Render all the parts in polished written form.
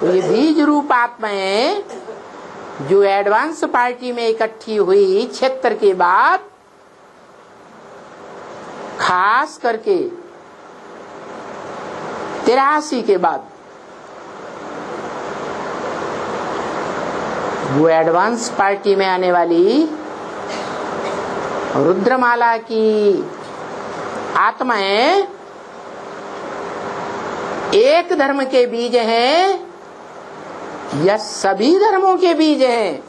तो ये बीज रूप आत्माएं जो एडवांस पार्टी में इकट्ठी हुई 76 के बाद, खास करके 83 के बाद, वो एडवांस पार्टी में आने वाली रुद्रमाला की आत्माएं एक धर्म के बीज हैं या सभी धर्मों के बीज हैं?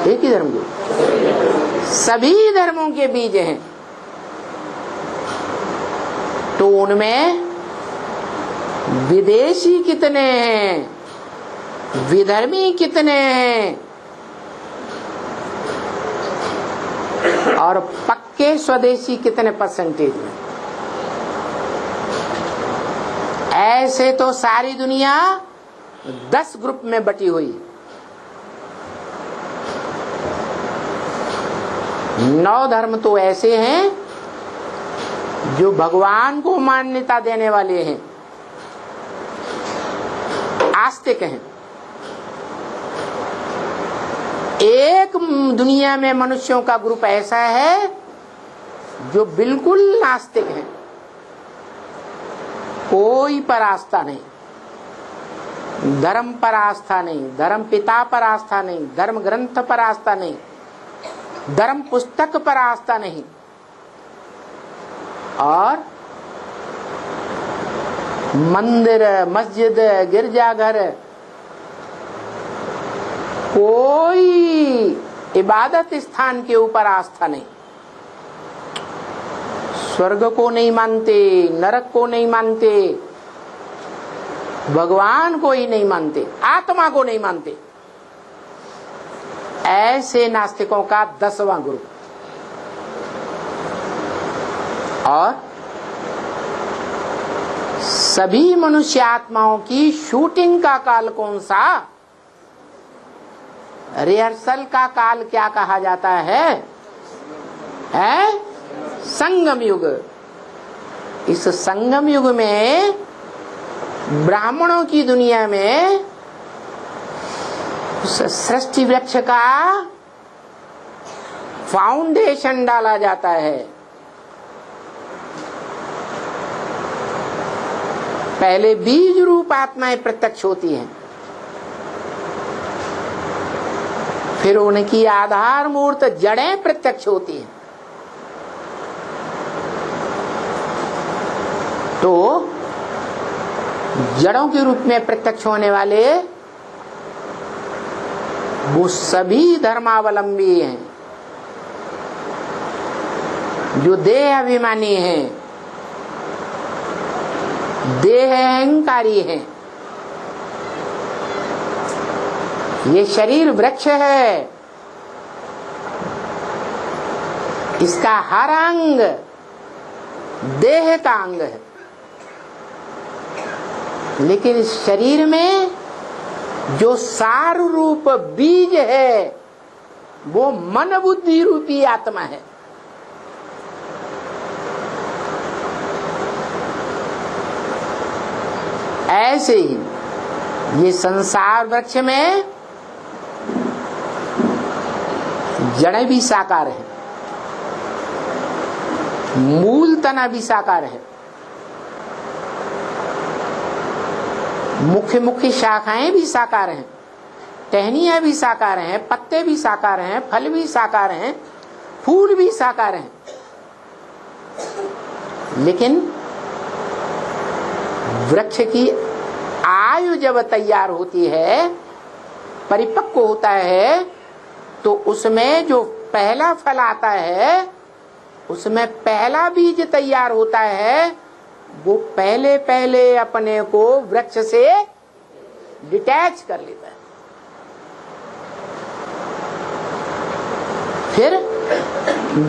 एक ही धर्म के, सभी धर्मों के बीज हैं। तो उनमें विदेशी कितने हैं, विधर्मी कितने हैं, और पक्के स्वदेशी कितने परसेंटेज में? ऐसे तो सारी दुनिया 10 ग्रुप में बटी हुई। 9 धर्म तो ऐसे हैं जो भगवान को मान्यता देने वाले हैं, आस्तिक हैं। एक दुनिया में मनुष्यों का ग्रुप ऐसा है जो बिल्कुल नास्तिक है, कोई पर आस्था नहीं, धर्म पर आस्था नहीं, धर्म पिता पर आस्था नहीं, धर्म ग्रंथ पर आस्था नहीं, धर्म पुस्तक पर आस्था नहीं, और मंदिर, मस्जिद, गिरजाघर, कोई इबादत स्थान के ऊपर आस्था नहीं। स्वर्ग को नहीं मानते, नरक को नहीं मानते, भगवान को ही नहीं मानते, आत्मा को नहीं मानते। ऐसे नास्तिकों का 10वां ग्रुप। और सभी मनुष्य आत्माओं की शूटिंग का काल कौन सा, रिहर्सल का काल क्या कहा जाता है? संगम युग। इस संगम युग में ब्राह्मणों की दुनिया में उस सृष्टि वृक्ष का फाउंडेशन डाला जाता है। पहले बीज रूप आत्माएं प्रत्यक्ष होती हैं, फिर उनकी आधार मूर्त जड़ें प्रत्यक्ष होती हैं। तो जड़ों के रूप में प्रत्यक्ष होने वाले वो सभी धर्मावलंबी हैं, जो देह अभिमानी हैं, देह अहंकारी हैं। ये शरीर वृक्ष है, इसका हर अंग देह का अंग है, लेकिन इस शरीर में जो सार रूप बीज है वो मन बुद्धि रूपी आत्मा है। ऐसे ही ये संसार वृक्ष में जड़ें भी साकार है, मूल तना भी साकार है, मुख्य मुख्य शाखाएं भी साकार हैं, टहनियां भी साकार हैं, पत्ते भी साकार हैं, फल भी साकार हैं, फूल भी साकार हैं। लेकिन वृक्ष की आयु जब तैयार होती है, परिपक्व होता है, तो उसमें जो पहला फल आता है, उसमें पहला बीज तैयार होता है, वो पहले पहले अपने को वृक्ष से डिटैच कर लेता है। फिर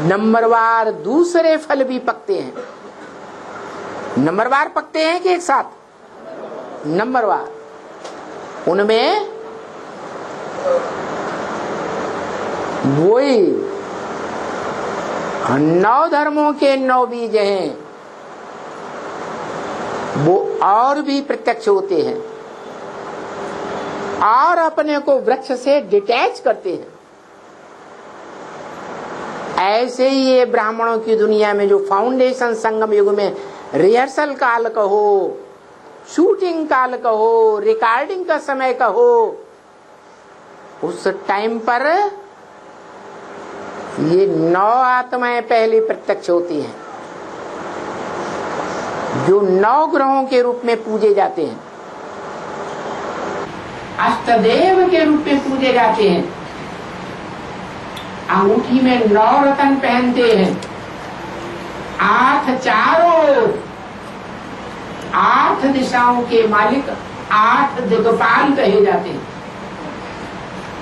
नंबरवार दूसरे फल भी पकते हैं। नंबरवार पकते हैं कि एक साथ? नंबरवार। उनमें वही 9 धर्मों के 9 बीज हैं, वो और भी प्रत्यक्ष होते हैं और अपने को वृक्ष से डिटैच करते हैं। ऐसे ही ये ब्राह्मणों की दुनिया में जो फाउंडेशन संगम युग में रिहर्सल काल कहो, शूटिंग काल कहो, रिकॉर्डिंग का समय कहो, उस टाइम पर ये 9 आत्माएं पहले प्रत्यक्ष होती हैं जो 9 ग्रहों के रूप में पूजे जाते हैं, अष्टदेव के रूप में पूजे जाते हैं। अंगूठी में 9 रत्न पहनते हैं, 8 चारों 8 दिशाओं के मालिक 8 दिक्पाल कहे जाते हैं,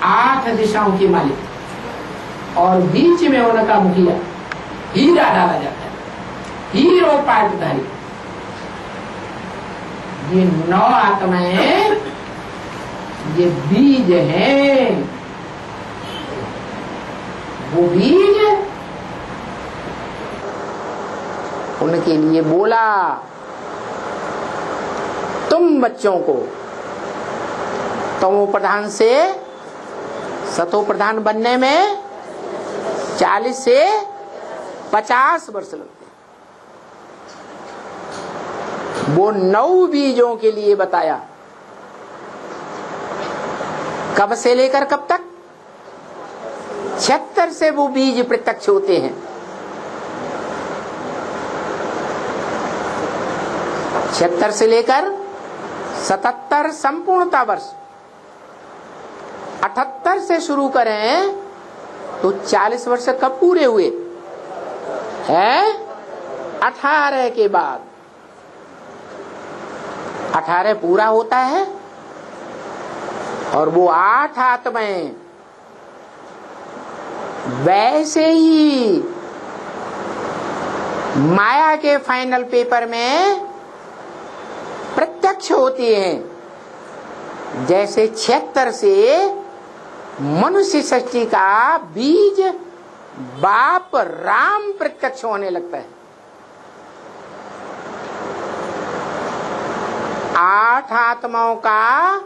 8 दिशाओं के मालिक। और बीच में उनका मुखिया हीरा डाला जाता है, हीरो पाटधारी। ये 9 आत्माएं ये बीज हैं। वो बीज उनके लिए बोला, तुम बच्चों को तमो प्रधान से सतो प्रधान बनने में 40 से 50 वर्ष लगते हैं। वो 9 बीजों के लिए बताया। कब से लेकर कब तक? 76 से वो बीज प्रत्यक्ष होते हैं। 76 से लेकर 77 संपूर्णता वर्ष। 78 से शुरू करें तो 40 वर्ष कब पूरे हुए हैं? 18 के बाद 18 पूरा होता है और वो 8 आत्माएं वैसे ही माया के फाइनल पेपर में प्रत्यक्ष होती हैं। जैसे 76 से मनुष्य सृष्टि का बीज बाप राम प्रत्यक्ष होने लगता है। 8 आत्माओं का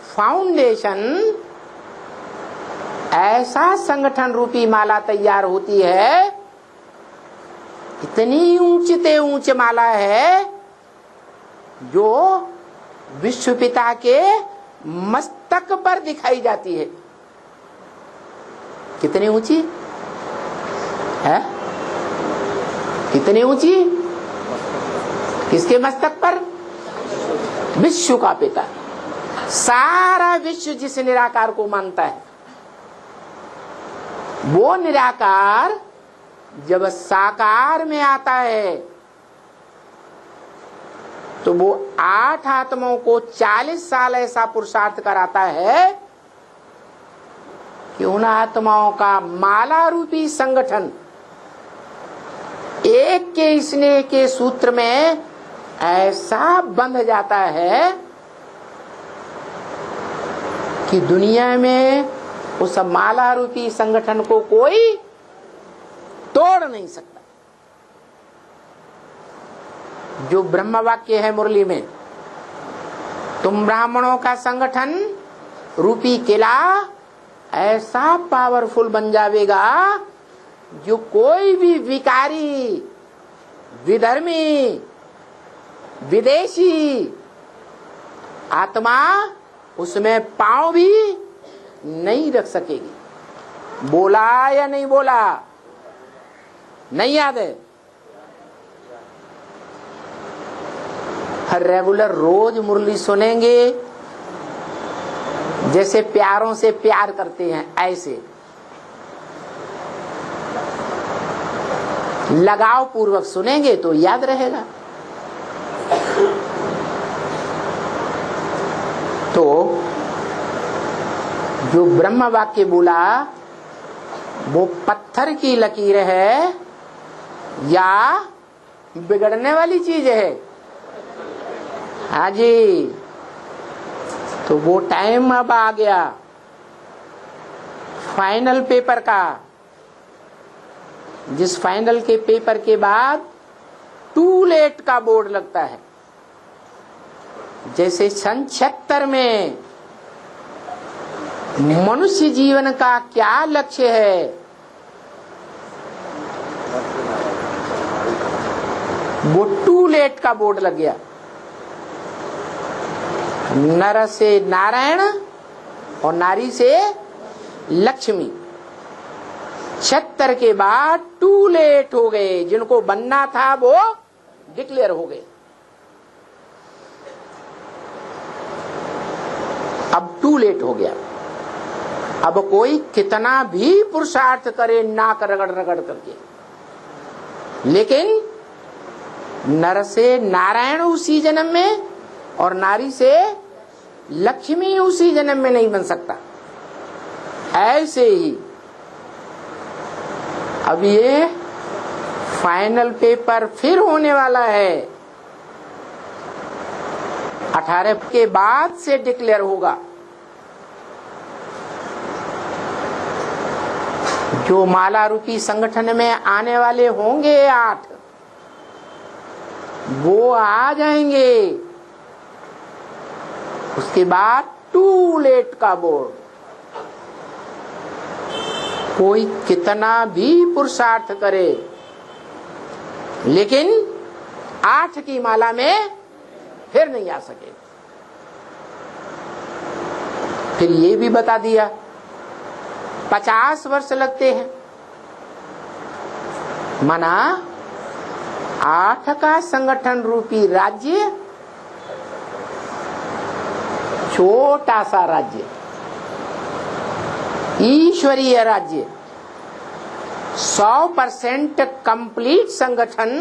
फाउंडेशन ऐसा संगठन रूपी माला तैयार होती है, इतनी ऊंचे ऊंच माला है जो विश्व पिता के मस्तक पर दिखाई जाती है। कितनी ऊंची है? कितनी ऊंची? किसके मस्तक पर? विश्व का पिता। सारा विश्व जिस निराकार को मानता है, वो निराकार जब साकार में आता है तो वो 8 आत्माओं को 40 साल ऐसा पुरुषार्थ कराता है कि उन आत्माओं का माला रूपी संगठन एक के स्नेह के सूत्र में ऐसा बंध जाता है कि दुनिया में उस माला रूपी संगठन को कोई तोड़ नहीं सकता। जो ब्रह्म वाक्य है मुरली में, तुम ब्राह्मणों का संगठन रूपी किला ऐसा पावरफुल बन जाएगा जो कोई भी विकारी, विधर्मी, विदेशी आत्मा उसमें पांव भी नहीं रख सकेगी। बोला या नहीं बोला? नहीं याद है? हर रेगुलर रोज मुरली सुनेंगे, जैसे प्यारों से प्यार करते हैं ऐसे लगाव पूर्वक सुनेंगे तो याद रहेगा। तो जो ब्रह्म वाक्य बोला वो पत्थर की लकीर है या बिगड़ने वाली चीज है? हाँ जी। तो वो टाइम अब आ गया फाइनल पेपर का, जिस फाइनल के पेपर के बाद टू लेट का बोर्ड लगता है। जैसे सन 76 में मनुष्य जीवन का क्या लक्ष्य है, वो टू लेट का बोर्ड लग गया। नर से नारायण और नारी से लक्ष्मी। 76 के बाद टू लेट हो गए, जिनको बनना था वो डिक्लेयर हो गए। अब टू लेट हो गया। अब कोई कितना भी पुरुषार्थ करे नाक रगड़ रगड़ करके, लेकिन नर से नारायण उसी जन्म में और नारी से लक्ष्मी उसी जन्म में नहीं बन सकता। ऐसे ही अब ये फाइनल पेपर फिर होने वाला है, 18 के बाद से डिक्लेयर होगा। जो माला रूपी संगठन में आने वाले होंगे 8, वो आ जाएंगे। उसके बाद टू लेट का बोर्ड। कोई कितना भी पुरुषार्थ करे, लेकिन 8 की माला में फिर नहीं आ सके। फिर ये भी बता दिया 50 वर्ष लगते हैं। माना 8 का संगठन रूपी राज्य, छोटा सा राज्य, ईश्वरीय राज्य, 100% कंप्लीट संगठन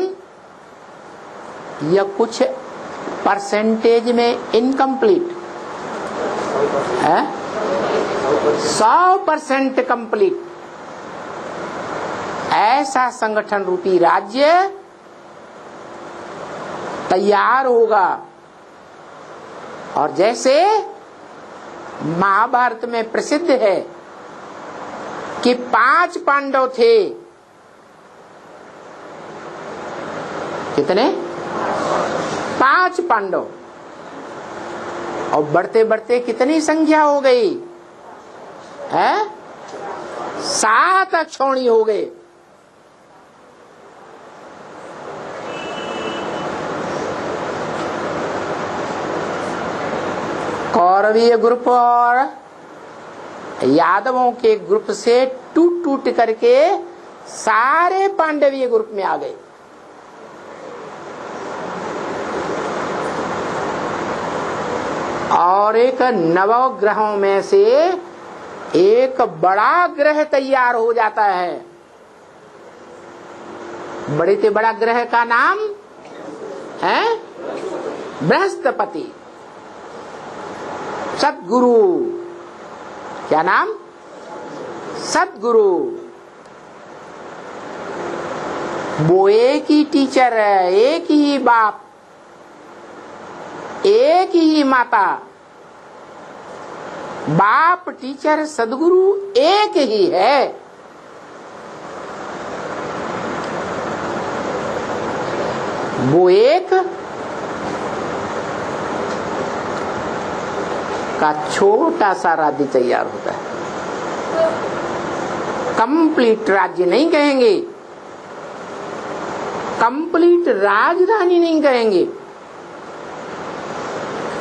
या कुछ परसेंटेज में इनकम्प्लीट है, 100% कंप्लीट, ऐसा संगठन रूपी राज्य तैयार होगा। और जैसे महाभारत में प्रसिद्ध है कि 5 पांडव थे, कितने? 5 पांडव, और बढ़ते बढ़ते कितनी संख्या हो गई है? 7 अक्षौणी हो गए। कौरवीय ग्रुप और यादवों के ग्रुप से टूट टूट करके सारे पांडवीय ग्रुप में आ गए। और एक नवग्रहों में से एक बड़ा ग्रह तैयार हो जाता है। बड़े से बड़ा ग्रह का नाम है बृहस्पति, सद्गुरु। क्या नाम? सद्गुरु। वो एक ही टीचर है, एक ही बाप, एक ही माता। बाप, टीचर, सद्गुरु एक ही है। वो एक का छोटा सा राज्य तैयार होता है। कंप्लीट राज्य नहीं कहेंगे, कंप्लीट राजधानी नहीं कहेंगे।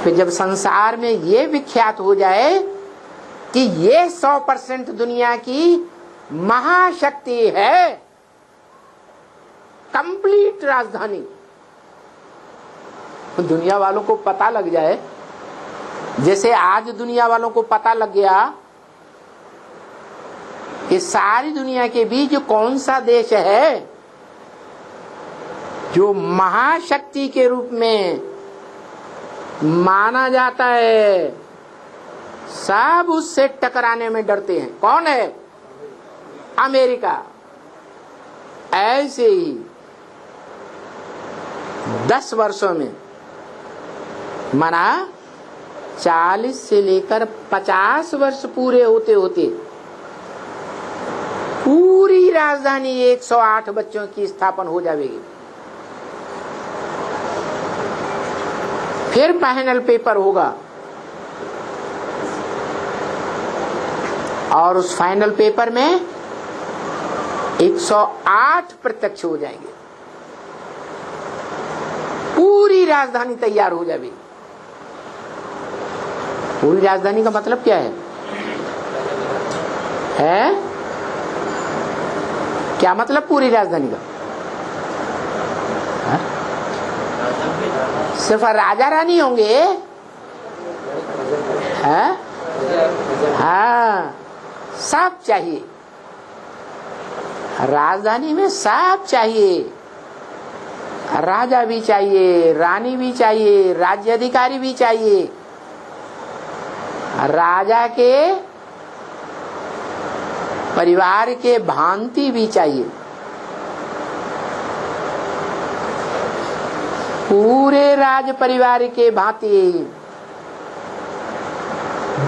फिर जब संसार में ये विख्यात हो जाए कि ये 100% दुनिया की महाशक्ति है, कंप्लीट राजधानी, दुनिया वालों को पता लग जाए, जैसे आज दुनिया वालों को पता लग गया कि सारी दुनिया के बीच कौन सा देश है जो महाशक्ति के रूप में माना जाता है, सब उससे टकराने में डरते हैं। कौन है? अमेरिका। ऐसे ही 10 वर्षों में, माना 40 से लेकर 50 वर्ष पूरे होते होते पूरी राजधानी 108 बच्चों की स्थापना हो जाएगी। फिर फाइनल पेपर होगा और उस फाइनल पेपर में 108 प्रत्यक्ष हो जाएंगे, पूरी राजधानी तैयार हो जाएगी। पूरी राजधानी का मतलब क्या है? क्या मतलब पूरी राजधानी का? सिर्फ राजा रानी होंगे? हाँ, सब चाहिए राजधानी में, सब चाहिए। राजा भी चाहिए, रानी भी चाहिए, राज्य अधिकारी भी चाहिए। राजा के परिवार के भांति भी चाहिए। पूरे राज परिवार के भांति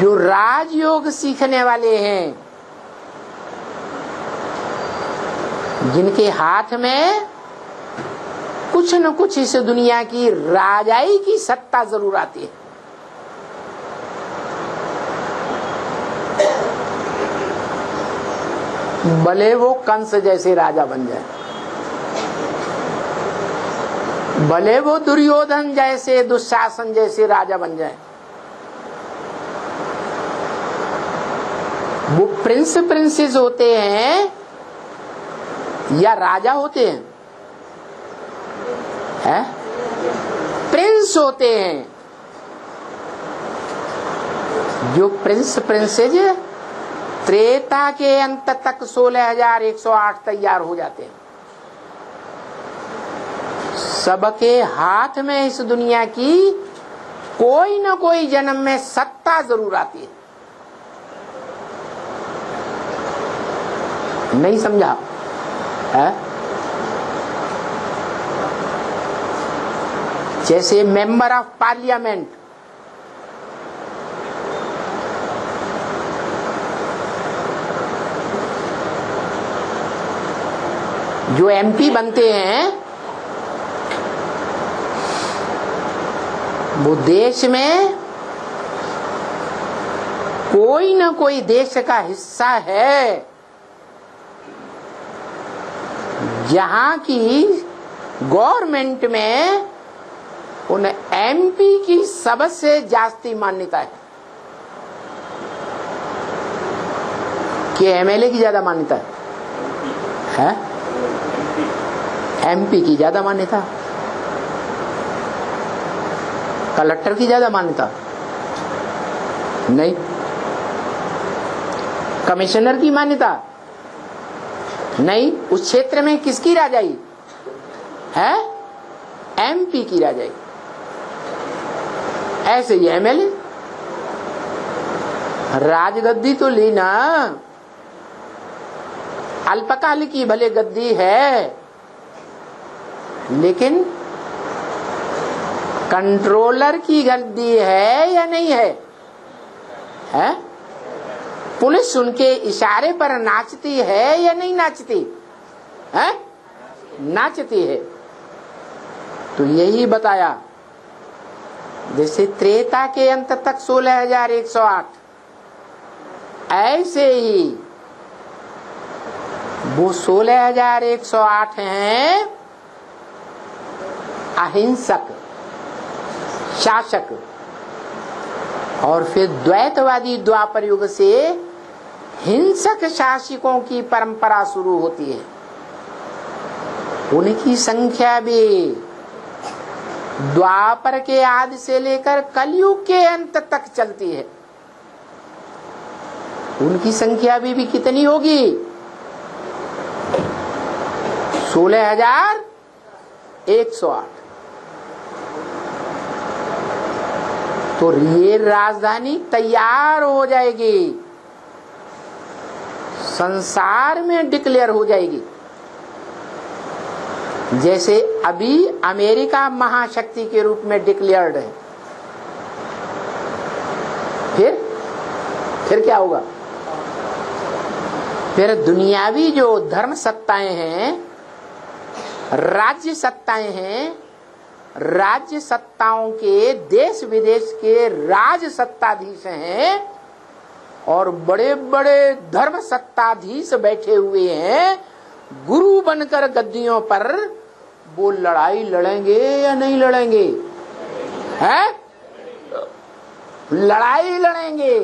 जो राजयोग सीखने वाले हैं, जिनके हाथ में कुछ न कुछ इस दुनिया की राजाई की सत्ता जरूर आती है। भले वो कंस जैसे राजा बन जाए, भले वो दुर्योधन जैसे, दुशासन जैसे राजा बन जाए, वो प्रिंस प्रिंसेस होते हैं या राजा होते हैं? प्रिंस होते हैं। जो प्रिंस प्रिंसेस त्रेता के अंत तक 16,108 तैयार हो जाते हैं। सबके हाथ में इस दुनिया की कोई न कोई जन्म में सत्ता जरूर आती है। नहीं समझा? जैसे मेंबर ऑफ पार्लियामेंट, जो एमपी बनते हैं, वो देश में कोई न कोई देश का हिस्सा है जहां की गवर्नमेंट में उन एमपी की सबसे जास्ती मान्यता है कि एमएलए की ज्यादा मान्यता है? एमपी की ज्यादा मान्यता, कलेक्टर की ज्यादा मान्यता नहीं, कमिश्नर की मान्यता नहीं। उस क्षेत्र में किसकी राजाई है? एमपी की राजाई। ऐसे ही एमएलए, राजगद्दी तो ली ना, अल्पकाल की भले गद्दी है, लेकिन कंट्रोलर की गद्दी है या नहीं है? पुलिस उनके इशारे पर नाचती है या नहीं नाचती है? नाचती है। तो यही बताया, जैसे त्रेता के अंत तक 16,108, ऐसे ही वो 16,108 हैं अहिंसक शासक। और फिर द्वैतवादी द्वापर युग से हिंसक शासकों की परंपरा शुरू होती है। उनकी संख्या भी द्वापर के आदि से लेकर कलयुग के अंत तक चलती है। उनकी संख्या भी कितनी होगी? 16,108। तो ये राजधानी तैयार हो जाएगी, संसार में डिक्लेयर हो जाएगी। जैसे अभी अमेरिका महाशक्ति के रूप में डिक्लेयर्ड है, फिर क्या होगा? फिर दुनियावी जो धर्म सत्ताएं हैं, राज्य सत्ताएं हैं, राज्य सत्ताओं के, देश विदेश के राज सत्ताधीश हैं और बड़े बड़े धर्म सत्ताधीश बैठे हुए हैं गुरु बनकर गद्दियों पर, वो लड़ाई लड़ेंगे या नहीं लड़ेंगे? हैं? लड़ाई लड़ेंगे।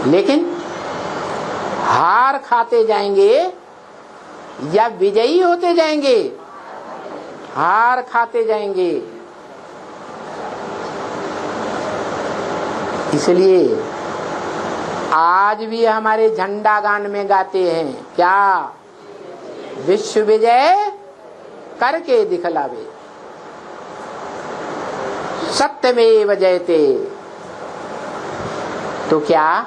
लेकिन हार खाते जाएंगे या विजयी होते जाएंगे? हार खाते जाएंगे। इसलिए आज भी हमारे झंडा गान में गाते हैं क्या? विश्व विजय करके दिखलावे, सत्यमेव जयते। तो क्या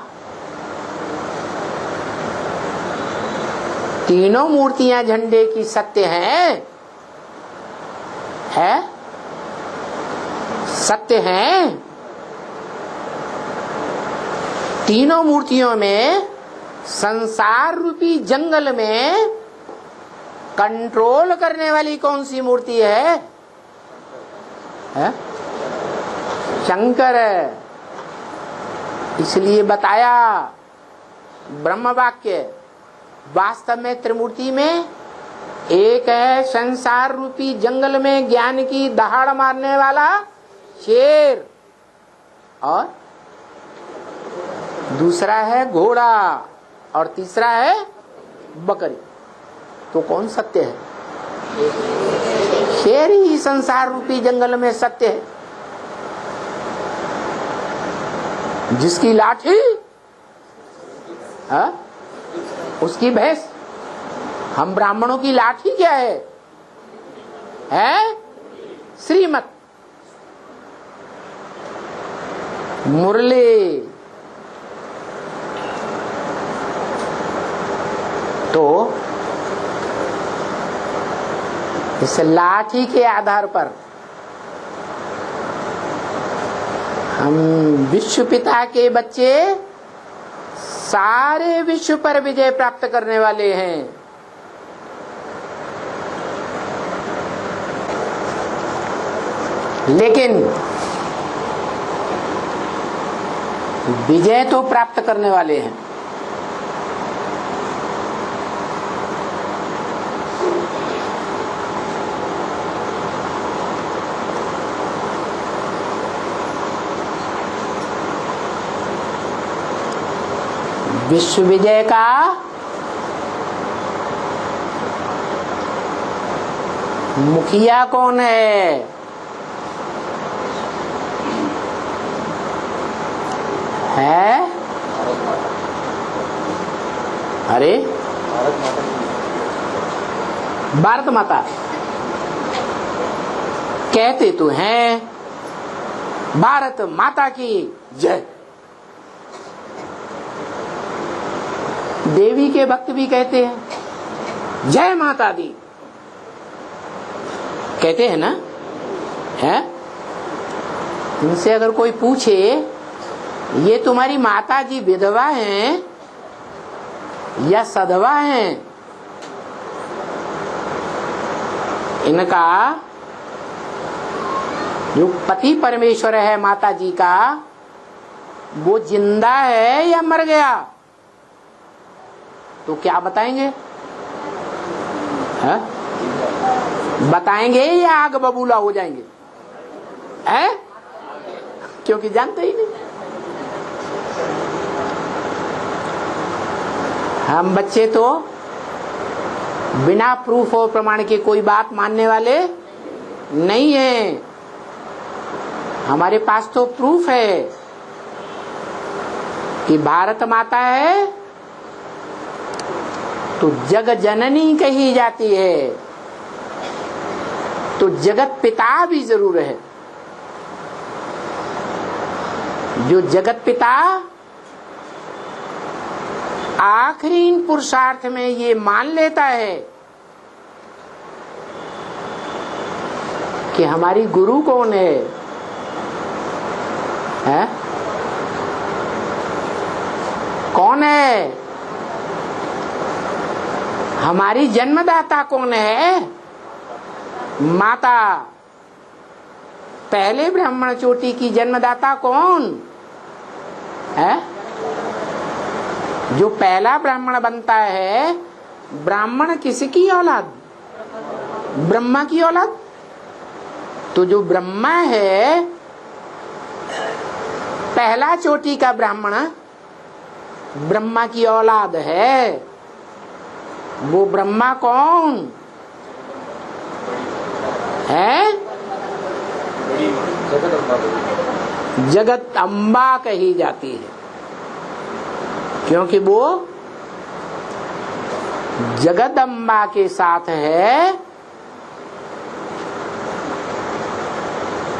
तीनों मूर्तियां झंडे की सत्य हैं? है? सत्य हैं? तीनों मूर्तियों में संसार रूपी जंगल में कंट्रोल करने वाली कौन सी मूर्ति है? शंकर है। इसलिए बताया ब्रह्म वाक्य, वास्तव में त्रिमूर्ति में एक है संसार रूपी जंगल में ज्ञान की दहाड़ मारने वाला शेर, और दूसरा है घोड़ा, और तीसरा है बकरी। तो कौन सत्य है? शेर ही संसार रूपी जंगल में सत्य है। जिसकी लाठी उसकी भैंस। हम ब्राह्मणों की लाठी क्या है? श्रीमत, मुरली। तो इस लाठी के आधार पर हम विश्व पिता के बच्चे सारे विश्व पर विजय प्राप्त करने वाले हैं। लेकिन विजय तो प्राप्त करने वाले हैं, विश्व विजय का मुखिया कौन है? अरे भारत माता कहते तो हैं भारत माता की जय। देवी के भक्त भी कहते हैं जय माता दी, कहते हैं ना? है? इनसे अगर कोई पूछे ये तुम्हारी माता जी विधवा हैं या सधवा हैं? इनका जो पति परमेश्वर है माता जी का, वो जिंदा है या मर गया? तो क्या बताएंगे? है? बताएंगे या आग बबूला हो जाएंगे? है? क्योंकि जानते ही नहीं। हम बच्चे तो बिना प्रूफ और प्रमाण के कोई बात मानने वाले नहीं है। हमारे पास तो प्रूफ है कि भारत माता है तो जग जननी कही जाती है, तो जगत पिता भी जरूर है। जो जगत पिता आखिरी पुरुषार्थ में ये मान लेता है कि हमारी गुरु कौन है? कौन है? हमारी जन्मदाता कौन है? माता। पहले ब्राह्मण चोटी की जन्मदाता कौन है? जो पहला ब्राह्मण बनता है, ब्राह्मण किसकी औलाद? ब्रह्मा की औलाद। तो जो ब्रह्मा है, पहला चोटी का ब्राह्मण ब्रह्मा की औलाद है। वो ब्रह्मा कौन है? जगत अम्बा कही जाती है, क्योंकि वो जगदम्बा के साथ है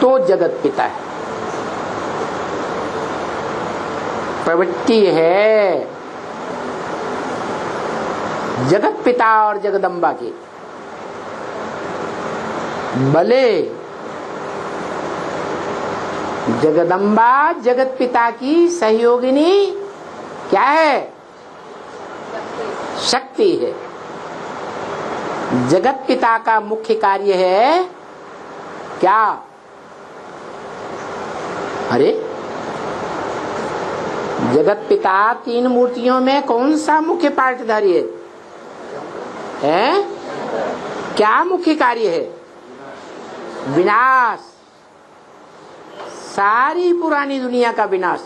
तो जगत पिता है। प्रवृत्ति है जगत पिता और जगदम्बा की। भले जगदम्बा जगत पिता की सहयोगिनी क्या है? शक्ति है। जगत पिता का मुख्य कार्य है क्या? अरे जगत पिता तीन मूर्तियों में कौन सा मुख्य पार्टधारी है? क्या मुख्य कार्य है? विनाश। सारी पुरानी दुनिया का विनाश,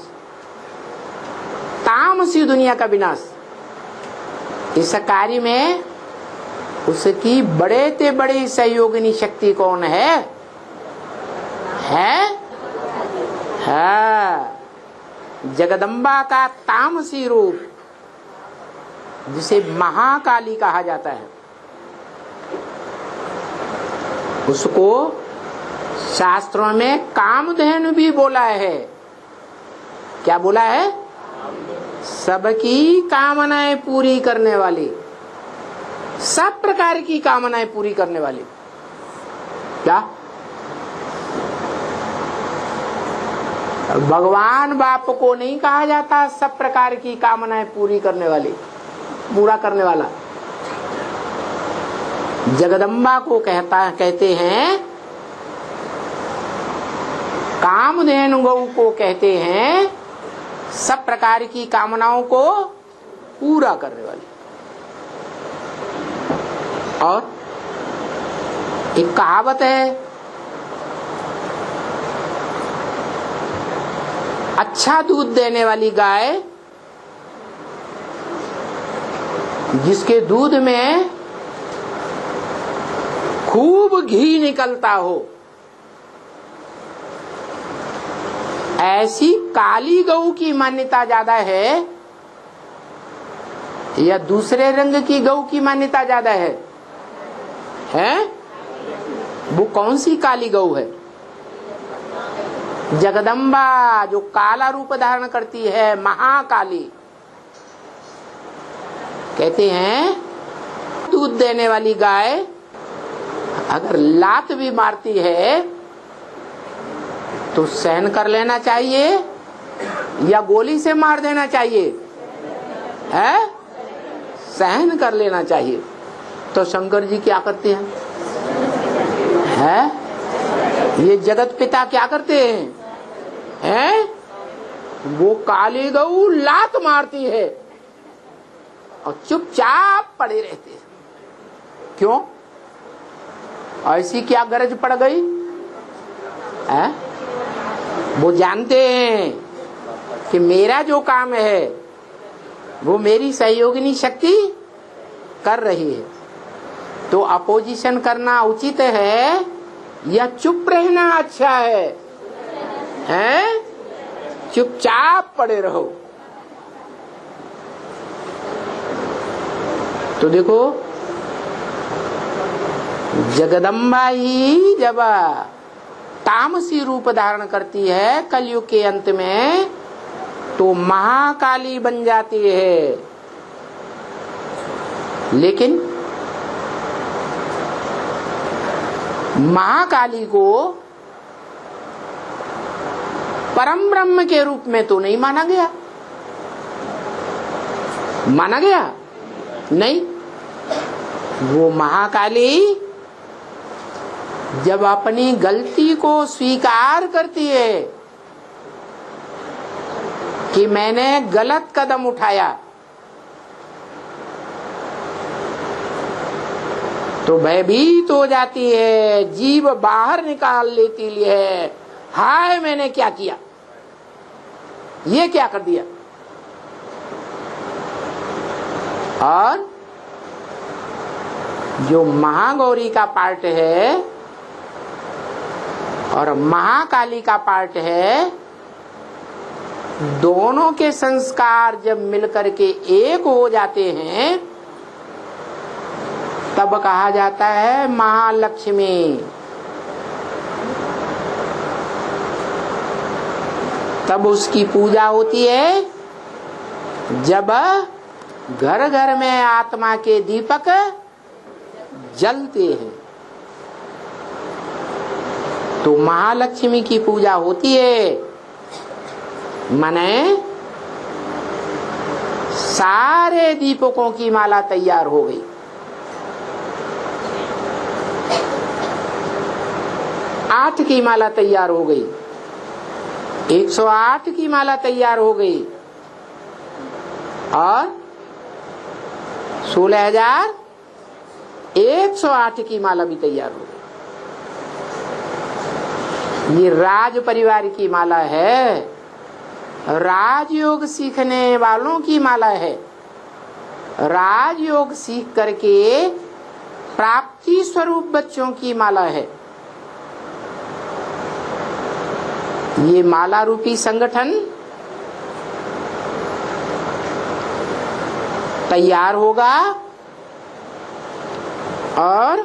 तामसी दुनिया का विनाश। इस कार्य में उसकी बड़े से बड़ी सहयोगिनी शक्ति कौन है? जगदम्बा का तामसी रूप, जिसे महाकाली कहा जाता है, उसको शास्त्रों में कामधेनु भी बोला है। क्या बोला है? सबकी कामनाएं पूरी करने वाली, सब प्रकार की कामनाएं पूरी करने वाली। क्या भगवान बाप को नहीं कहा जाता सब प्रकार की कामनाएं पूरी करने वाली, पूरा करने वाला? जगदम्बा को कहते हैं, कामधेनु गौ को कहते हैं सब प्रकार की कामनाओं को पूरा करने वाली। और एक कहावत है, अच्छा दूध देने वाली गाय, जिसके दूध में खूब घी निकलता हो, ऐसी काली गऊ की मान्यता ज्यादा है या दूसरे रंग की गऊ की मान्यता ज्यादा है? वो कौन सी काली गऊ है? जगदम्बा, जो काला रूप धारण करती है, महाकाली। कहते हैं दूध देने वाली गाय अगर लात भी मारती है तो सहन कर लेना चाहिए या गोली से मार देना चाहिए? सहन कर लेना चाहिए। तो शंकर जी क्या करते हैं? ये जगत पिता क्या करते हैं? वो काली गऊ लात मारती है और चुपचाप पड़े रहते हैं। क्यों? ऐसी क्या गरज पड़ गई? वो जानते हैं कि मेरा जो काम है वो मेरी सहयोगिनी शक्ति कर रही है, तो अपोजिशन करना उचित है या चुप रहना अच्छा है? चुपचाप पड़े रहो। तो देखो, जगदम्बा ही जब तामसी रूप धारण करती है कलयुग के अंत में, तो महाकाली बन जाती है। लेकिन महाकाली को परम ब्रह्म के रूप में तो नहीं माना गया। माना गया? नहीं। वो महाकाली जब अपनी गलती को स्वीकार करती है कि मैंने गलत कदम उठाया, तो भयभीत हो जाती है, जीभ बाहर निकाल लेती है, हाय मैंने क्या किया, ये क्या कर दिया। और जो महागौरी का पार्ट है और महाकाली का पार्ट है, दोनों के संस्कार जब मिलकर के एक हो जाते हैं तब कहा जाता है महालक्ष्मी। तब उसकी पूजा होती है जब घर घर में आत्मा के दीपक जलते हैं, तो महालक्ष्मी की पूजा होती है। माने सारे दीपकों की माला तैयार हो गई। आठ की माला तैयार हो गई, 108 की माला तैयार हो गई और 16,108 की माला भी तैयार हो गई। ये राज परिवार की माला है, राजयोग सीखने वालों की माला है। राजयोग सीख करके प्राप्ति स्वरूप बच्चों की माला है। ये माला रूपी संगठन तैयार होगा और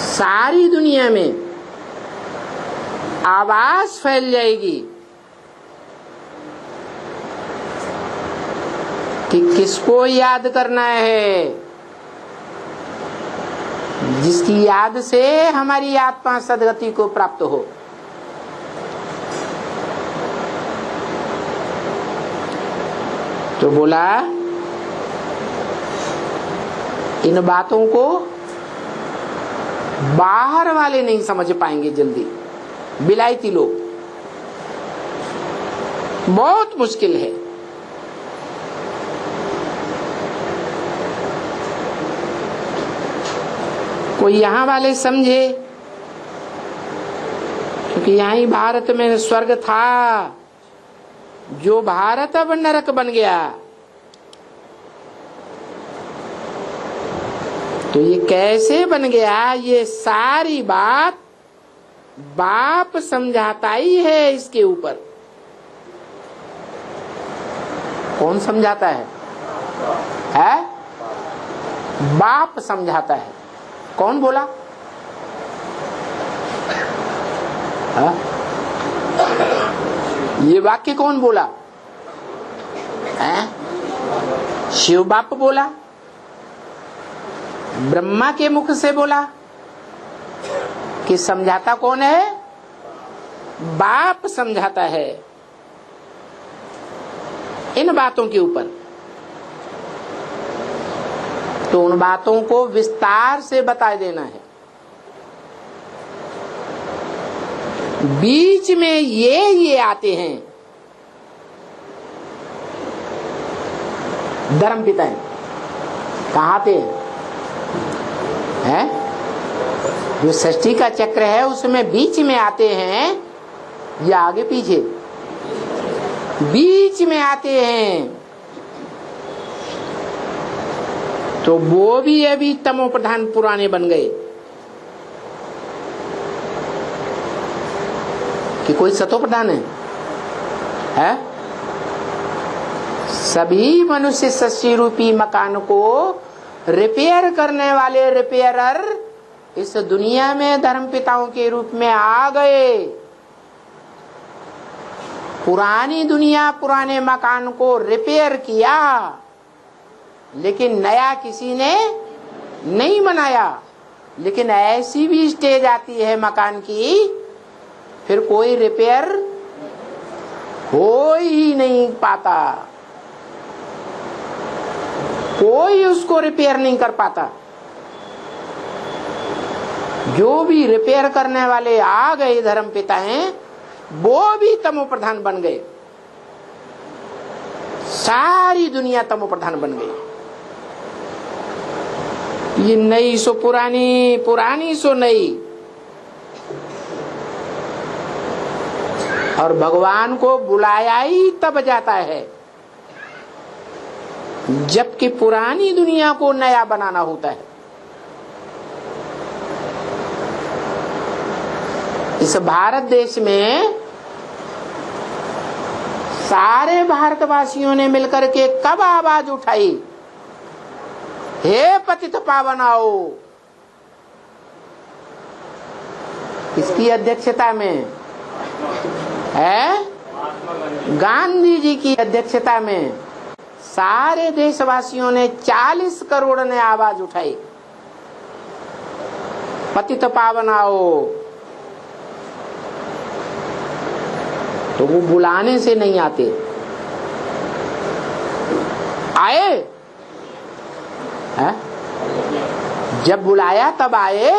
सारी दुनिया में आवाज फैल जाएगी कि किसको याद करना है, जिसकी याद से हमारी आत्मा सदगति को प्राप्त हो। तो बोला इन बातों को बाहर वाले नहीं समझ पाएंगे जल्दी, विलायती लोग, बहुत मुश्किल है। कोई यहाँ वाले समझे, क्योंकि यहाँ ही भारत में स्वर्ग था, जो भारत अब नरक बन गया। तो ये कैसे बन गया, ये सारी बात बाप समझाता ही है। इसके ऊपर कौन समझाता है? बाप समझाता है। कौन बोला? ये वाक्य कौन बोला? शिव बाप बोला, ब्रह्मा के मुख से बोला कि समझाता कौन है? बाप समझाता है इन बातों के ऊपर। तो उन बातों को विस्तार से बता देना है। बीच में ये आते हैं धर्म पिता कहाँ आते हैं? जो सृष्टि का चक्र है उसमें बीच में आते हैं या आगे पीछे? बीच में आते हैं। तो वो भी अभी तमो प्रधान पुराने बन गए कि कोई सतो प्रधान है? सभी मनुष्य सृष्टि रूपी मकान को रिपेयर करने वाले रिपेयरर इस दुनिया में धर्म पिताओं के रूप में आ गए। पुरानी दुनिया पुराने मकान को रिपेयर किया, लेकिन नया किसी ने नहीं बनाया। लेकिन ऐसी भी स्टेज आती है मकान की, फिर कोई रिपेयर हो ही नहीं पाता। कोई उसको रिपेयर नहीं कर पाता। जो भी रिपेयर करने वाले आ गए धर्म पिता हैं, वो भी तमो प्रधान बन गए। सारी दुनिया तमो प्रधान बन गई। ये नई सो पुरानी, पुरानी सो नई। और भगवान को बुलाया ही तब जाता है जबकि पुरानी दुनिया को नया बनाना होता है। इस भारत देश में सारे भारतवासियों ने मिलकर के कब आवाज उठाई, हे पतित पावनाओ? किसकी अध्यक्षता में है? गांधी जी की अध्यक्षता में सारे देशवासियों ने 40 करोड़ ने आवाज उठाई, पतित पावनाओ। तो वो बुलाने से नहीं आते, आए है? जब बुलाया तब आए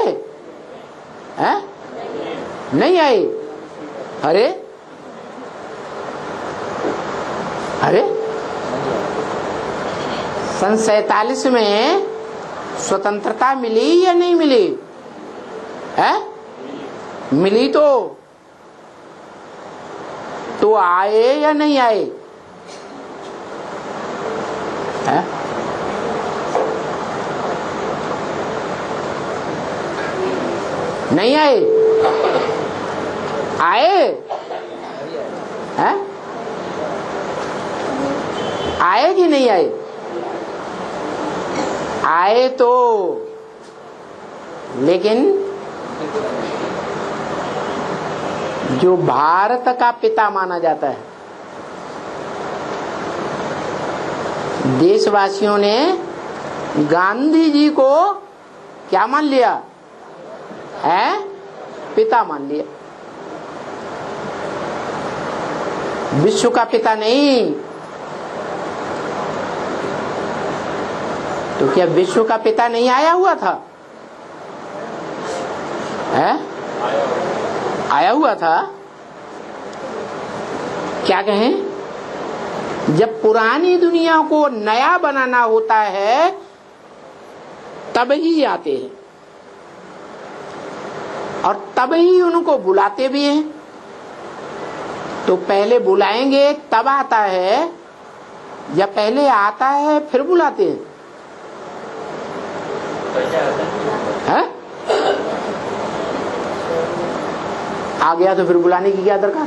है? नहीं आए। अरे अरे सन 47 में स्वतंत्रता मिली या नहीं मिली है? मिली तो आए या नहीं आए है? नहीं आए? आए हैं? आए कि नहीं आए? आए तो, लेकिन जो भारत का पिता माना जाता है, देशवासियों ने गांधी जी को क्या मान लिया है? पिता मान लिया। विश्व का पिता नहीं। तो क्या विश्व का पिता नहीं आया हुआ था है? आया हुआ था। क्या कहें? जब पुरानी दुनिया को नया बनाना होता है तब ही आते हैं और तब ही उनको बुलाते भी हैं। तो पहले बुलाएंगे तब आता है या पहले आता है फिर बुलाते हैं? है? आ गया तो फिर बुलाने की क्या दरकार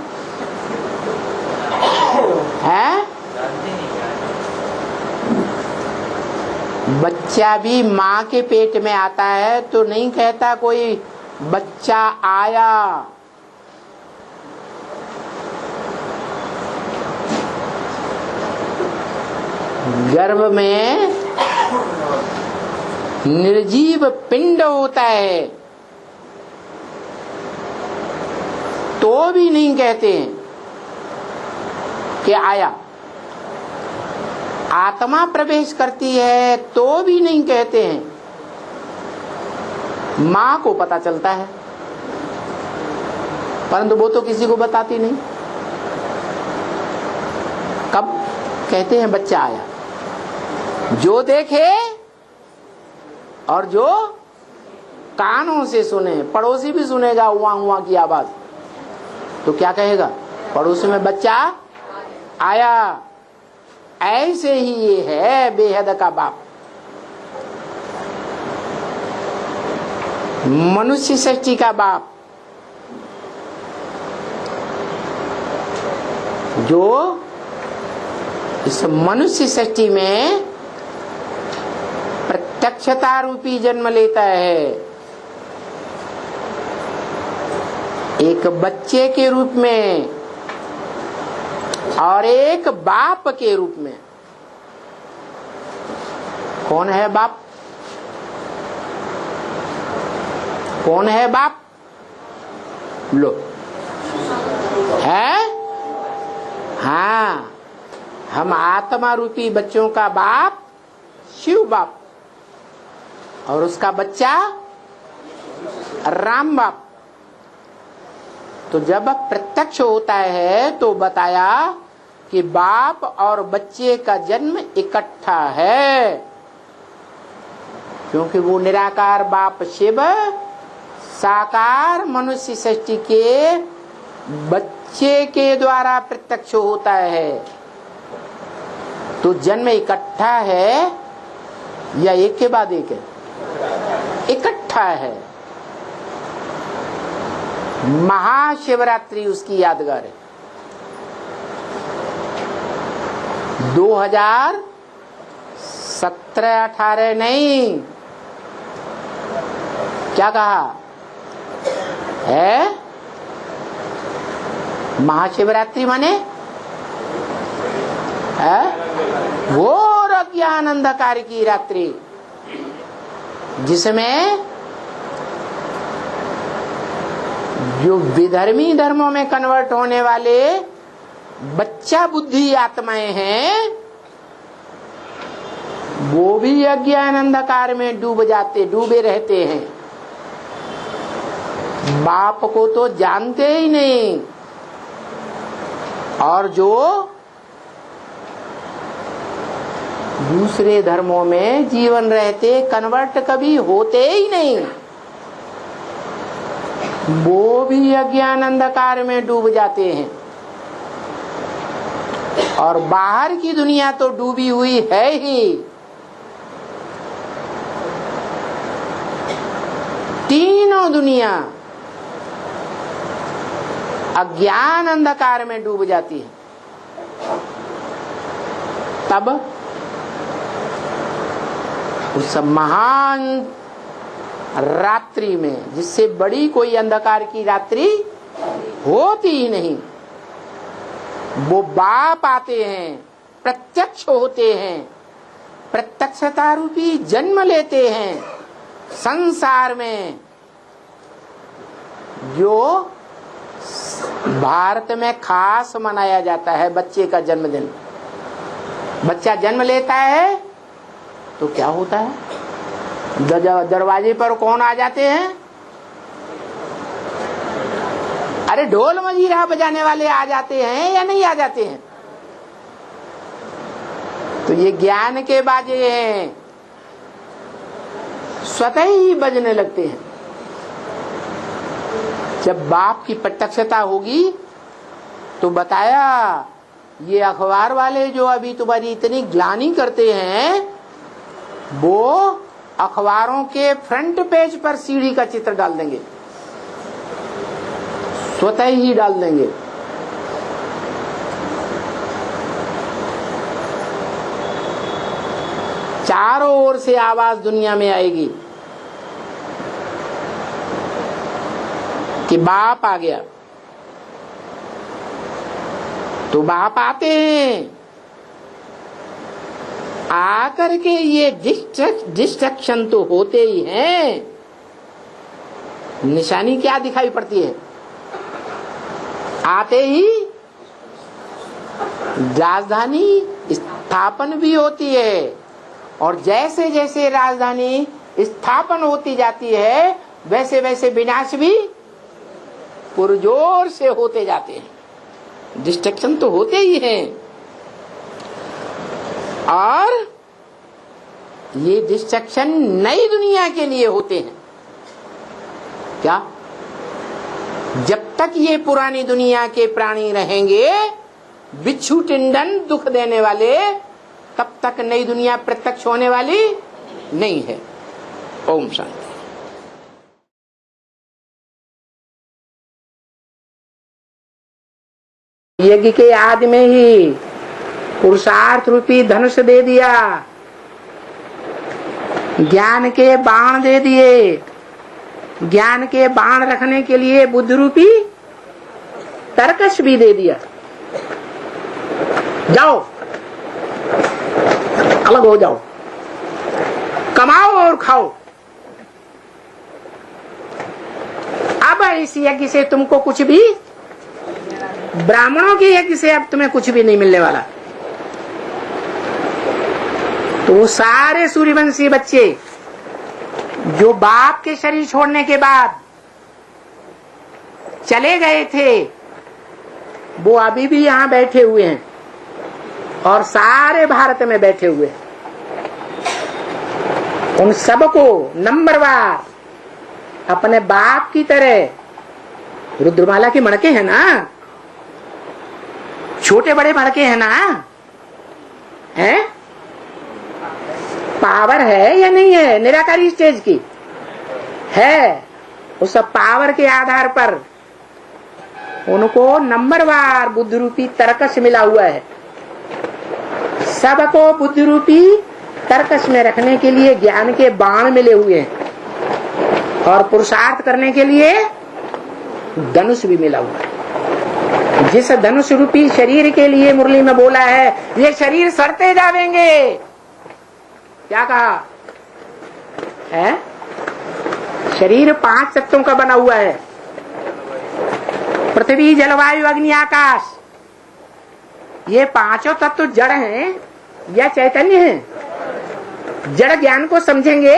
है? बच्चा भी माँ के पेट में आता है तो नहीं कहता कोई बच्चा आया। गर्भ में निर्जीव पिंड होता है तो भी नहीं कहते कि आया। आत्मा प्रवेश करती है तो भी नहीं कहते हैं। माँ को पता चलता है परंतु वो तो किसी को बताती नहीं। कब कहते हैं बच्चा आया? जो देखे और जो कानों से सुने। पड़ोसी भी सुनेगा हुआ हुआ की आवाज तो क्या कहेगा? पड़ोसी में बच्चा आया। ऐसे ही ये है बेहद का बाप। मनुष्य सृष्टि का बाप जो इस मनुष्य सृष्टि में प्रत्यक्षता रूपी जन्म लेता है, एक बच्चे के रूप में और एक बाप के रूप में। कौन है बाप? कौन है बाप? लो है। हाँ, हम आत्मा रूपी बच्चों का बाप शिव बाप, और उसका बच्चा राम बाप। तो जब प्रत्यक्ष होता है तो बताया कि बाप और बच्चे का जन्म इकट्ठा है, क्योंकि वो निराकार बाप शिव साकार मनुष्य सृष्टि के बच्चे के द्वारा प्रत्यक्ष होता है। तो जन्म इकट्ठा है या एक के बाद एक है? इकट्ठा है। महाशिवरात्रि उसकी यादगार है। 2017-18 नहीं, क्या कहा है? महाशिवरात्रि माने है घोर अज्ञान अंधकार की रात्रि, जिसमें जो विधर्मी धर्मों में कन्वर्ट होने वाले बच्चा बुद्धि आत्माएं हैं, वो भी अज्ञान अंधकार में डूबे रहते हैं। बाप को तो जानते ही नहीं, और जो दूसरे धर्मों में जीवन रहते कन्वर्ट कभी होते ही नहीं, वो भी अज्ञान अंधकार में डूब जाते हैं। और बाहर की दुनिया तो डूबी हुई है ही। तीनों दुनिया अज्ञान अंधकार में डूब जाती है। तब उस महान रात्रि में, जिससे बड़ी कोई अंधकार की रात्रि होती ही नहीं, वो बाप आते हैं, प्रत्यक्ष होते हैं, प्रत्यक्षता रूपी जन्म लेते हैं संसार में। जो भारत में खास मनाया जाता है बच्चे का जन्मदिन। बच्चा जन्म लेता है तो क्या होता है? दरवाजे पर कौन आ जाते हैं? अरे ढोल मजीरा बजाने वाले आ जाते हैं या नहीं आ जाते हैं? तो ये ज्ञान के बाजे हैं, स्वतः ही बजने लगते हैं। जब बाप की प्रत्यक्षता होगी तो बताया, ये अखबार वाले जो अभी तुम्हारी इतनी ग्लानि करते हैं, वो अखबारों के फ्रंट पेज पर सीढ़ी का चित्र डाल देंगे, स्वतः ही डाल देंगे। चारों ओर से आवाज दुनिया में आएगी कि बाप आ गया। तो बाप आते हैं, आकर के ये डिस्ट्रक्शन तो होते ही हैं। निशानी क्या दिखाई पड़ती है? आते ही राजधानी स्थापन भी होती है, और जैसे जैसे राजधानी स्थापन होती जाती है, वैसे वैसे विनाश भी पुरजोर से होते जाते हैं। डिस्ट्रक्शन तो होते ही हैं, और ये डिस्ट्रक्शन नई दुनिया के लिए होते हैं। क्या? जब तक ये पुरानी दुनिया के प्राणी रहेंगे, बिच्छू टिंडन दुख देने वाले, तब तक नई दुनिया प्रत्यक्ष होने वाली नहीं है। ओम शांति। यज्ञ के आदि में ही पुरुषार्थ रूपी धनुष दे दिया, ज्ञान के बाण दे दिए, ज्ञान के बाण रखने के लिए बुद्ध रूपी तरकश भी दे दिया। जाओ, अलग हो जाओ, कमाओ और खाओ। अब इस यज्ञ से तुमको कुछ भी, ब्राह्मणों के यज्ञ से अब तुम्हें कुछ भी नहीं मिलने वाला। तो वो सारे सूर्यवंशी बच्चे जो बाप के शरीर छोड़ने के बाद चले गए थे, वो अभी भी यहाँ बैठे हुए हैं और सारे भारत में बैठे हुए हैं। उन सबको नंबरवार अपने बाप की तरह, रुद्रमाला के मणके हैं ना, छोटे बड़े मणके हैं ना, हैं? पावर है या नहीं है? निराकारी स्टेज की है। उस पावर के आधार पर उनको नंबरवार बुद्ध रूपी तरकस मिला हुआ है। सबको बुद्ध रूपी तरकस में रखने के लिए ज्ञान के बाण मिले हुए हैं और पुरुषार्थ करने के लिए धनुष भी मिला हुआ है। जिस धनुष रूपी शरीर के लिए मुरली में बोला है, ये शरीर सड़ते जावेंगे, क्या कहा है? शरीर 5 तत्वों का बना हुआ है, पृथ्वी जलवायु अग्नि आकाश। ये 5 तत्व जड़ हैं या चैतन्य हैं? जड़ ज्ञान को समझेंगे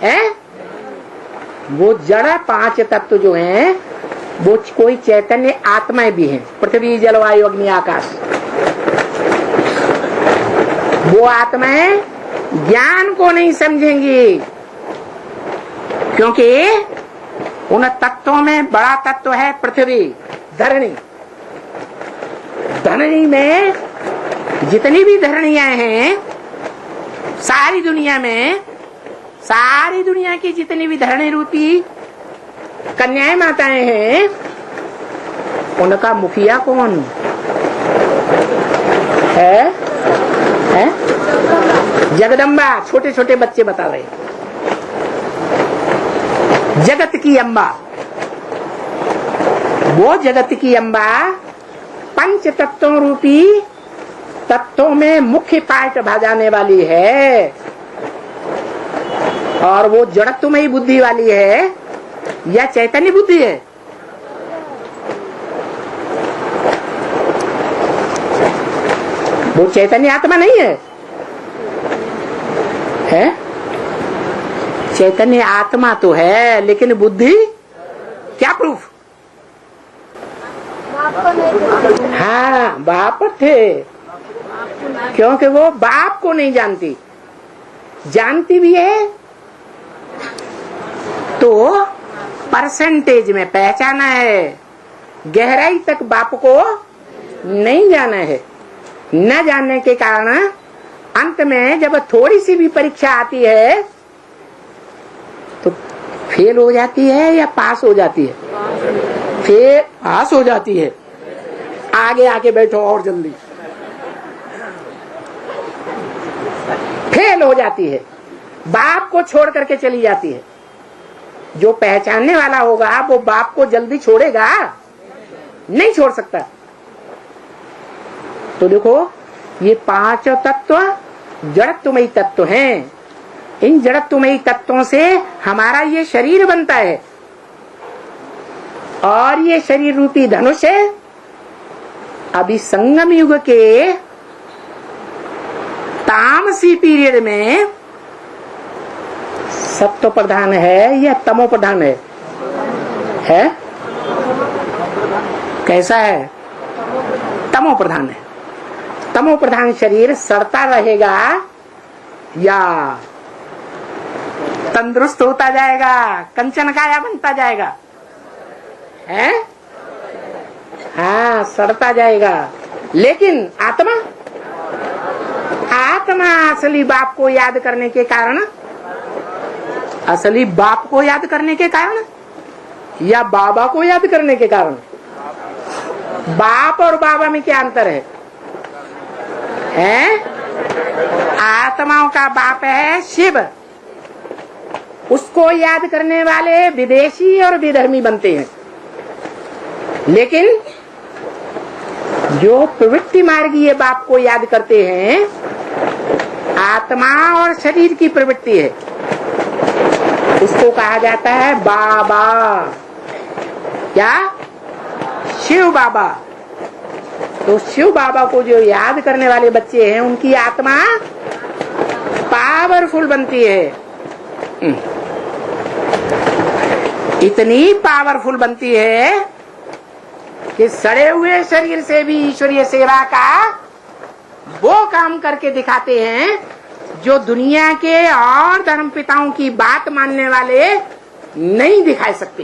हैं? वो जड़ 5 तत्व जो हैं वो कोई चैतन्य आत्माएं भी हैं, पृथ्वी जलवायु अग्नि आकाश। वो आत्माएं ज्ञान को नहीं समझेंगी, क्योंकि उन तत्वों में बड़ा तत्व है पृथ्वी, धरणी। धरणी में जितनी भी धरणियां हैं सारी दुनिया में, सारी दुनिया की जितनी भी धरणी रूपी कन्याएं माताएं हैं, उनका मुखिया कौन है? जगदम्बा। छोटे छोटे बच्चे बता रहे, जगत की अम्बा। वो जगत की अम्बा 5 तत्वों रूपी तत्वों में मुख्य पार्ट बजाने वाली है, और वो जड़त्वमयी बुद्धि वाली है या चैतन्य बुद्धि है? वो चैतन्य आत्मा नहीं है, है? चैतन्य आत्मा तो है, लेकिन बुद्धि क्या प्रूफ? हाँ, बाप थे, क्योंकि वो बाप को नहीं जानती। जानती भी है तो परसेंटेज में पहचाना है, गहराई तक बाप को नहीं जाना है। न जानने के कारण अंत में जब थोड़ी सी भी परीक्षा आती है तो फेल हो जाती है या पास हो जाती है? फेल, पास हो जाती है। आगे आके बैठो और जल्दी। फेल हो जाती है, बाप को छोड़ करके चली जाती है। जो पहचानने वाला होगा वो बाप को जल्दी छोड़ेगा? नहीं छोड़ सकता। तो देखो, ये 5 तत्व जड़त्वमयी तत्व हैं। इन जड़त्वमयी तत्वों से हमारा ये शरीर बनता है, और ये शरीर रूपी धनुष है। अभी संगम युग के तामसी पीरियड में सत्व प्रधान है या तमो प्रधान है? कैसा है? तमो प्रधान है। तमो प्रधान शरीर सड़ता रहेगा या तंदुरुस्त होता जाएगा, कंचन काया बनता जाएगा? है? हाँ, सड़ता जाएगा। लेकिन आत्मा, आत्मा असली बाप को याद करने के कारण, असली बाप को याद करने के कारण या बाबा को याद करने के कारण? बाप और बाबा में क्या अंतर है? आत्माओं का बाप है शिव। उसको याद करने वाले विदेशी और विधर्मी बनते हैं, लेकिन जो प्रवृत्ति मार्गीय बाप को याद करते हैं, आत्मा और शरीर की प्रवृत्ति है, उसको कहा जाता है बाबा। क्या? शिव बाबा। तो शिव बाबा को जो याद करने वाले बच्चे हैं, उनकी आत्मा पावरफुल बनती है, इतनी पावरफुल बनती है कि सड़े हुए शरीर से भी ईश्वरीय सेवा का वो काम करके दिखाते हैं जो दुनिया के और धर्म पिताओं की बात मानने वाले नहीं दिखाई सकते।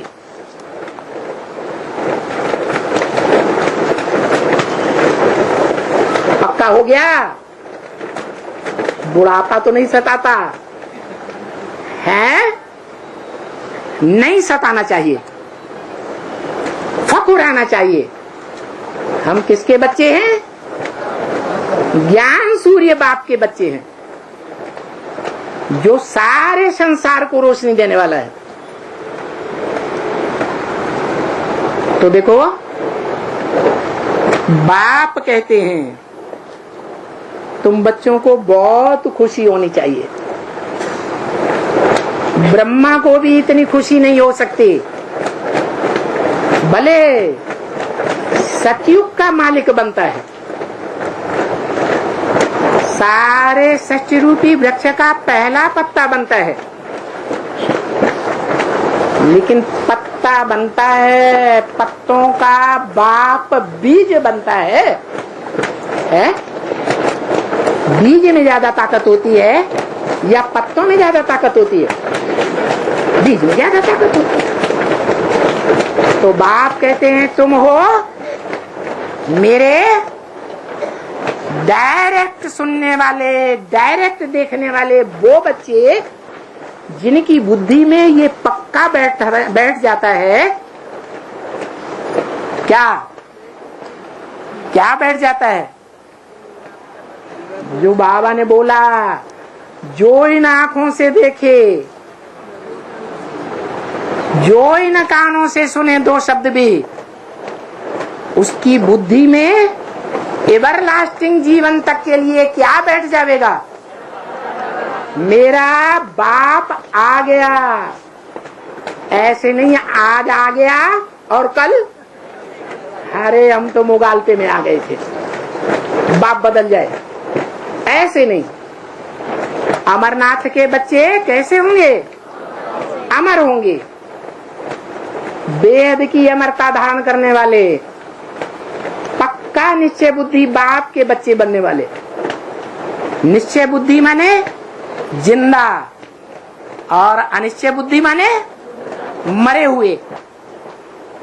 पक्का हो गया, बुढ़ापा तो नहीं सताता है, नहीं सताना चाहिए, फख्र आना चाहिए। हम किसके बच्चे हैं? ज्ञान सूर्य बाप के बच्चे हैं, जो सारे संसार को रोशनी देने वाला है। तो देखो, बाप कहते हैं तुम बच्चों को बहुत खुशी होनी चाहिए। ब्रह्मा को भी इतनी खुशी नहीं हो सकती, भले सतयुग का मालिक बनता है, सारे सृष्टि रूपी वृक्ष का पहला पत्ता बनता है, लेकिन पत्ता बनता है, पत्तों का बाप बीज बनता है? बीज में ज्यादा ताकत होती है या पत्तों में ज्यादा ताकत होती है? बीज में ज्यादा ताकत होती है। तो बाप कहते हैं तुम हो मेरे डायरेक्ट सुनने वाले, डायरेक्ट देखने वाले वो बच्चे जिनकी बुद्धि में ये पक्का बैठ जाता है। क्या बैठ जाता है? जो बाबा ने बोला, जो इन आंखों से देखे, जो इन कानों से सुने दो शब्द भी, उसकी बुद्धि में एवर लास्टिंग जीवन तक के लिए क्या बैठ जाएगा? मेरा बाप आ गया। ऐसे नहीं आज आ गया और कल अरे हम तो मुगालते में आ गए थे, बाप बदल जाए, ऐसे नहीं। अमरनाथ के बच्चे कैसे होंगे? अमर होंगे, वेद की अमरता धारण करने वाले, पक्का निश्चय बुद्धि बाप के बच्चे बनने वाले। निश्चय बुद्धि माने जिंदा और अनिश्चय बुद्धि माने मरे हुए।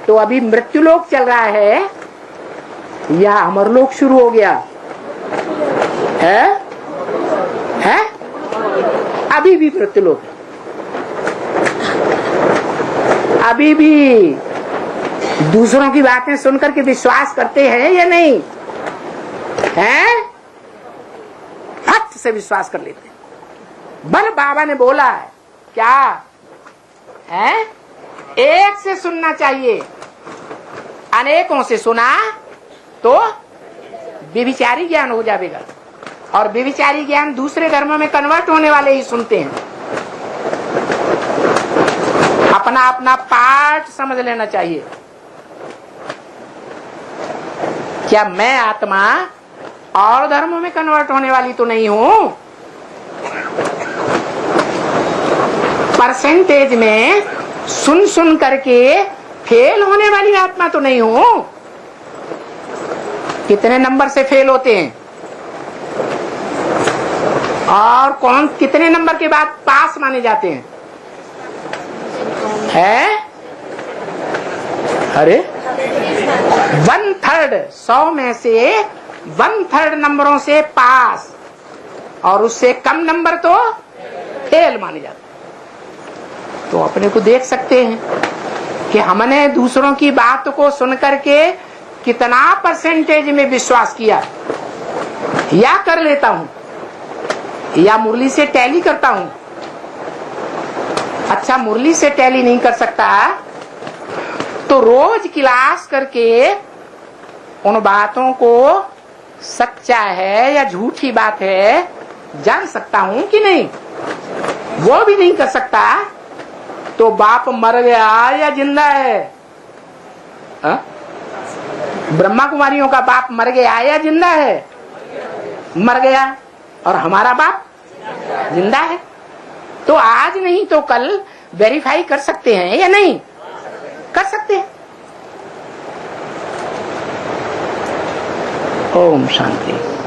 तो अभी मृत्यु लोक चल रहा है या अमरलोक शुरू हो गया है? अभी भी मृत्यु लोक, अभी भी दूसरों की बातें सुनकर के विश्वास करते हैं या नहीं है? फट से विश्वास कर लेते हैं। बल बाबा ने बोला है क्या है? एक से सुनना चाहिए, अनेकों से सुना तो व्यभिचारी ज्ञान हो जाएगा, और व्यभिचारी ज्ञान दूसरे धर्मों में कन्वर्ट होने वाले ही सुनते हैं। अपना अपना पार्ट समझ लेना चाहिए। क्या मैं आत्मा और धर्मों में कन्वर्ट होने वाली तो नहीं हूं? परसेंटेज में सुन सुन करके फेल होने वाली आत्मा तो नहीं हूं। कितने नंबर से फेल होते हैं और कौन कितने नंबर के बाद पास माने जाते हैं? अरे 1/3 100 में से 1/3 नंबरों से पास, और उससे कम नंबर तो फेल माने जाते। तो अपने को देख सकते हैं कि हमने दूसरों की बात को सुनकर के कितना परसेंटेज में विश्वास किया, या कर लेता हूं या मुरली से टैली करता हूं। अच्छा, मुरली से टैली नहीं कर सकता तो रोज क्लास करके उन बातों को सच्चा है या झूठी बात है जान सकता हूं कि नहीं? वो भी नहीं कर सकता तो बाप मर गया या जिंदा है? ब्रह्मा कुमारियों का बाप मर गया या जिंदा है? मर गया। और हमारा बाप जिंदा है। तो आज नहीं तो कल वेरीफाई कर सकते हैं या नहीं कर सकते हैं। ओम शांति।